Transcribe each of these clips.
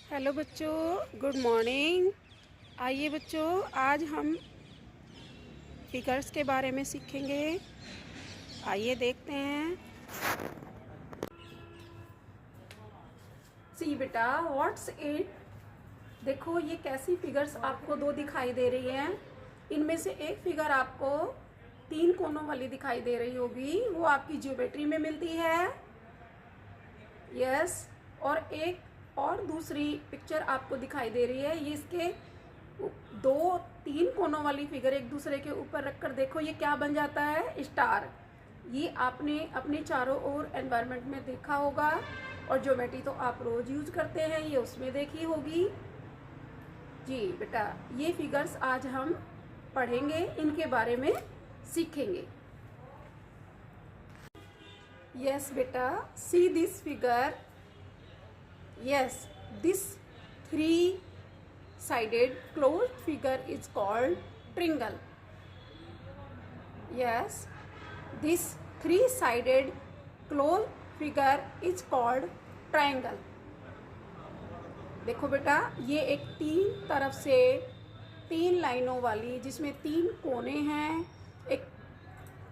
Hello बच्चों, good morning. आइए बच्चों, आज हम फिगर्स के बारे में सीखेंगे। आइए देखते हैं। सी बेटा, व्हाट्स इट। देखो ये कैसी फिगर्स आपको दो दिखाई दे रही हैं। इनमें से एक फिगर आपको 3 कोनों वाली दिखाई दे रही होगी, वो आपकी ज्योमेट्री में मिलती है। यस। और एक और दूसरी पिक्चर आपको दिखाई दे रही है। ये इसके 2-3 कोनों वाली फिगर एक दूसरे के ऊपर रखकर देखो ये क्या बन जाता है, स्टार। ये आपने अपने चारों ओर एनवायरनमेंट में देखा होगा, और ज्योमेट्री तो आप रोज यूज करते हैं, ये उसमें देखी होगी। जी बेटा, ये फिगर्स आज हम पढ़ेंगे, इनके बारे में सीखेंगे। यस बेटा, see this figure. Yes, this three-sided closed figure is called triangle. Yes, this three-sided closed figure is called triangle. देखो बेटा, ये एक 3 तरफ से 3 लाइनों वाली, जिसमें 3 कोने हैं, एक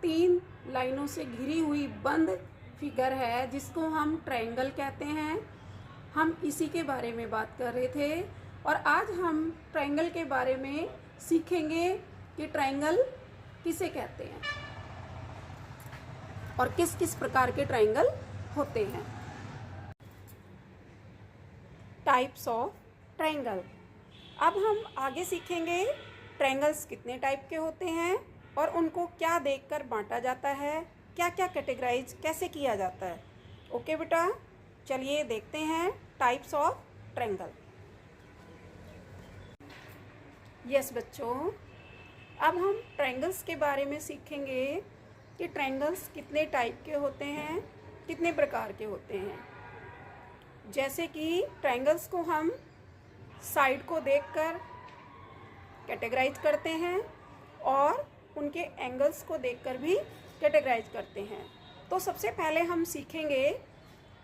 3 लाइनों से घिरी हुई बंद फिगर है, जिसको हम ट्रायंगल कहते हैं। हम इसी के बारे में बात कर रहे थे, और आज हम ट्रायंगल के बारे में सीखेंगे कि ट्रायंगल किसे कहते हैं और किस किस प्रकार के ट्रायंगल होते हैं। Types of triangle. अब हम आगे सीखेंगे ट्रायंगल्स कितने टाइप के होते हैं और उनको क्या देखकर बांटा जाता है, क्या क्या कैटेगराइज कैसे किया जाता है। ओके बेटा, चलिए देखते हैं टाइप्स ऑफ ट्रायंगल। यस बच्चों, अब हम ट्रायंगल्स के बारे में सीखेंगे कि ट्रायंगल्स कितने टाइप के होते हैं, कितने प्रकार के होते हैं। जैसे कि ट्रायंगल्स को हम साइड को देखकर कैटेगराइज करते हैं और उनके एंगल्स को देखकर भी कैटेगराइज करते हैं। तो सबसे पहले हम सीखेंगे,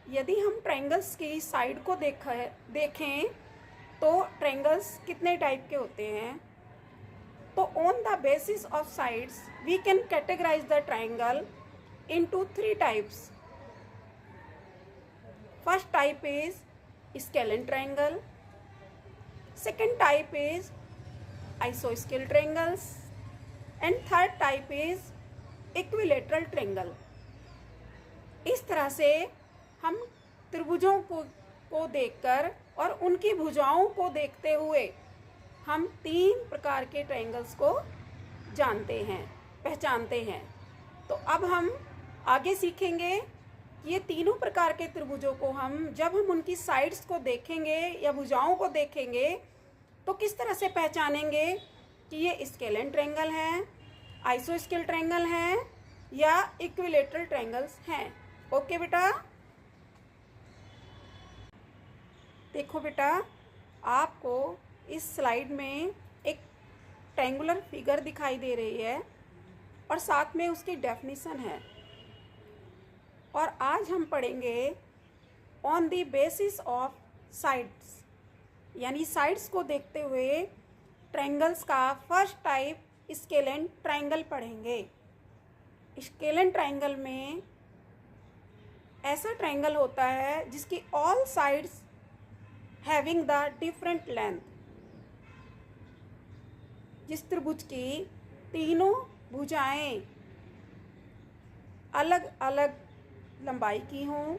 यदि हम ट्रायंगल्स की साइड को देखें तो ट्रायंगल्स कितने टाइप के होते हैं। तो on the basis of sides we can categorize the triangle into 3 types. First type is scalene triangle, second type is आइसोस्केल triangles, and third type is equilateral triangle. इस तरह से हम त्रिभुजों को देखकर और उनकी भुजाओं को देखते हुए हम 3 प्रकार के ट्रायंगल्स को जानते हैं, पहचानते हैं। तो अब हम आगे सीखेंगे कि ये तीनों प्रकार के त्रिभुजों को जब हम उनकी साइड्स को देखेंगे या भुजाओं को देखेंगे तो किस तरह से पहचानेंगे कि ये स्केलेन ट्रायंगल हैं, आइसोस्केल ट्रायंगल हैं या इक्विलैटरल ट्रायंगल्स हैं। ओके बेटा, देखो बेटा, आपको इस स्लाइड में एक ट्रायंगुलर फिगर दिखाई दे रही है और साथ में उसकी डेफिनेशन है। और आज हम पढ़ेंगे on the basis of sides, यानी साइड्स को देखते हुए ट्रायंगल्स का फर्स्ट टाइप स्केलेन ट्रायंगल पढ़ेंगे। स्केलेन ट्रायंगल में ऐसा ट्रायंगल होता है जिसकी all sides having the different length. जिस त्रिभुज की तीनों भुजाएं अलग अलग लंबाई की हों,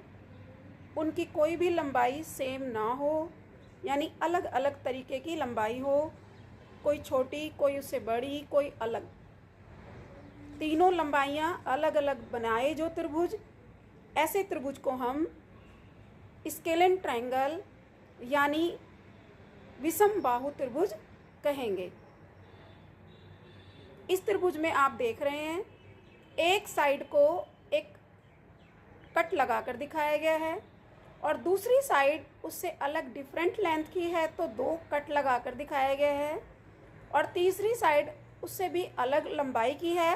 उनकी कोई भी लंबाई सेम ना हो, यानी अलग अलग तरीके की लंबाई हो, कोई छोटी, कोई उससे बड़ी, कोई अलग, तीनों लंबाइयां अलग अलग बनाए जो त्रिभुज, ऐसे त्रिभुज को हम स्केलेन ट्रायंगल यानी विषम बाहु त्रिभुज कहेंगे। इस त्रिभुज में आप देख रहे हैं, एक साइड को एक कट लगाकर दिखाया गया है और दूसरी साइड उससे अलग डिफरेंट लेंथ की है तो 2 कट लगाकर दिखाया गया है, और तीसरी साइड उससे भी अलग लंबाई की है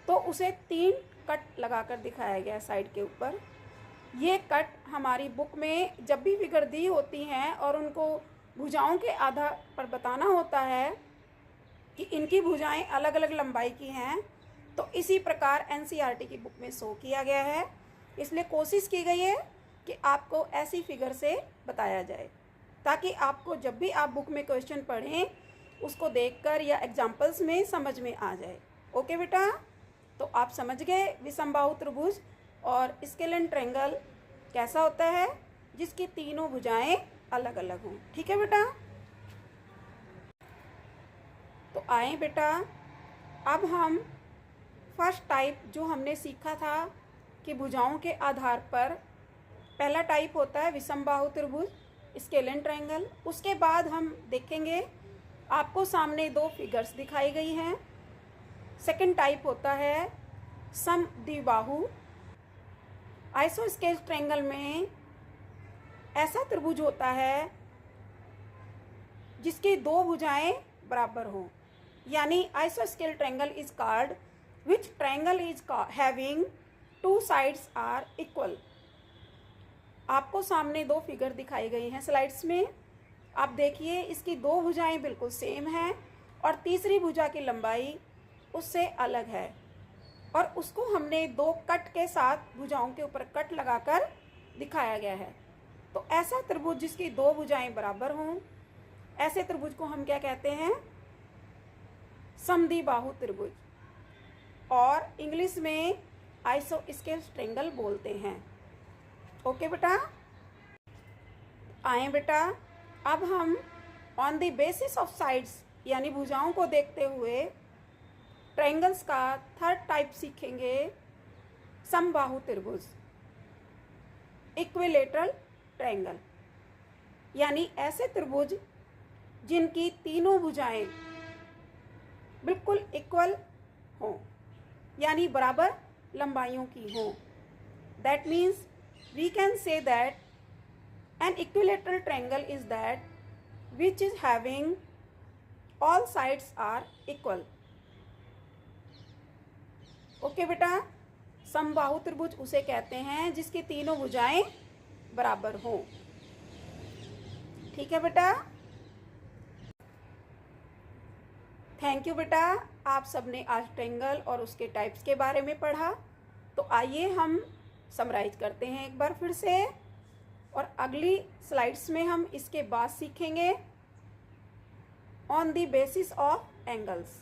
तो उसे 3 कट लगाकर दिखाया गया है साइड के ऊपर। ये कट हमारी बुक में जब भी फिगर दी होती हैं और उनको भुजाओं के आधार पर बताना होता है कि इनकी भुजाएं अलग अलग लंबाई की हैं, तो इसी प्रकार एनसीईआरटी की बुक में शो किया गया है। इसलिए कोशिश की गई है कि आपको ऐसी फिगर से बताया जाए, ताकि आपको जब भी आप बुक में क्वेश्चन पढ़ें उसको देखकर या एग्जाम्पल्स में समझ में आ जाए। ओके बेटा, तो आप समझ गए विषमबाहु त्रिभुज और स्केलेन ट्रायंगल कैसा होता है, जिसकी तीनों भुजाएं अलग अलग हों। ठीक है बेटा, तो आए बेटा, अब हम फर्स्ट टाइप जो हमने सीखा था कि भुजाओं के आधार पर पहला टाइप होता है विषमबाहु त्रिभुज स्केलेन ट्रायंगल। उसके बाद हम देखेंगे आपको सामने दो फिगर्स दिखाई गई हैं। सेकंड टाइप होता है समद्विबाहु आइसोस्केल ट्रायंगल में ऐसा त्रिभुज होता है जिसकी दो भुजाएं बराबर हों, यानी आइसोस्केल triangle is called which triangle is having two sides are equal। आपको सामने दो फिगर दिखाई गई हैं स्लाइड्स में। आप देखिए इसकी दो भुजाएं बिल्कुल सेम हैं और तीसरी भुजा की लंबाई उससे अलग है, और उसको हमने दो कट के साथ भुजाओं के ऊपर कट लगाकर दिखाया गया है। तो ऐसा त्रिभुज जिसकी दो भुजाएं बराबर हों, ऐसे त्रिभुज को हम क्या कहते हैं, समद्विबाहु त्रिभुज, और इंग्लिश में आइसोस्केल ट्रायंगल बोलते हैं। ओके बेटा, आए बेटा, अब हम on the basis of sides यानी भुजाओं को देखते हुए ट्रायंगल्स का थर्ड टाइप सीखेंगे, समबाहु त्रिभुज इक्विलेटरल ट्रायंगल, यानी ऐसे त्रिभुज जिनकी तीनों भुजाएं बिल्कुल इक्वल हों, यानी बराबर लंबाइयों की हों। That means we can say that an equilateral triangle is that which is having all sides are equal. Okay बेटा, समबाहु त्रिभुज उसे कहते हैं जिसकी तीनों भुजाएं बराबर हों। ठीक है बेटा, थैंक यू बेटा। आप सबने आज ट्रायंगल और उसके टाइप्स के बारे में पढ़ा। तो आइए हम समराइज करते हैं एक बार फिर से, और अगली स्लाइड्स में हम इसके बाद सीखेंगे on the basis of angles,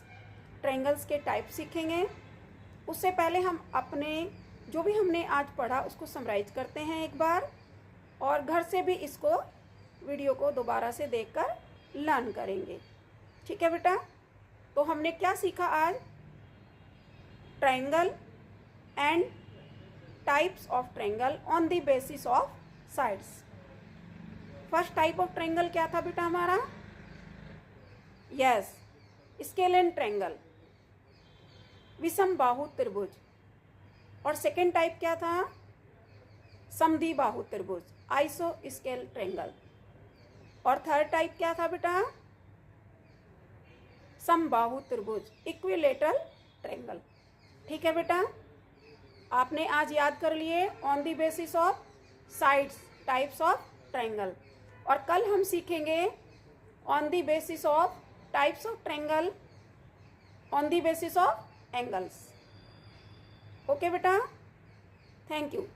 triangles के टाइप सीखेंगे। उससे पहले हम अपने जो भी हमने आज पढ़ा उसको समराइज करते हैं एक बार, और घर से भी इसको वीडियो को दोबारा से देखकर लर्न करेंगे। ठीक है बेटा, तो हमने क्या सीखा आज, triangle and types of triangle on the basis of sides. First type of triangle क्या था बेटा हमारा, यस, स्केलेन ट्रायंगल विषमबाहु त्रिभुज, और सेकेंड टाइप क्या था, समद्विबाहु त्रिभुज आइसोस्केल ट्रायंगल, और थर्ड टाइप क्या था बेटा, समबाहु त्रिभुज इक्विलेटरल ट्रायंगल। ठीक है बेटा, आपने आज याद कर लिए on the basis of sides types of triangle, और कल हम सीखेंगे on the basis of types of triangle on the basis of angles. Okay बेटा, थैंक यू।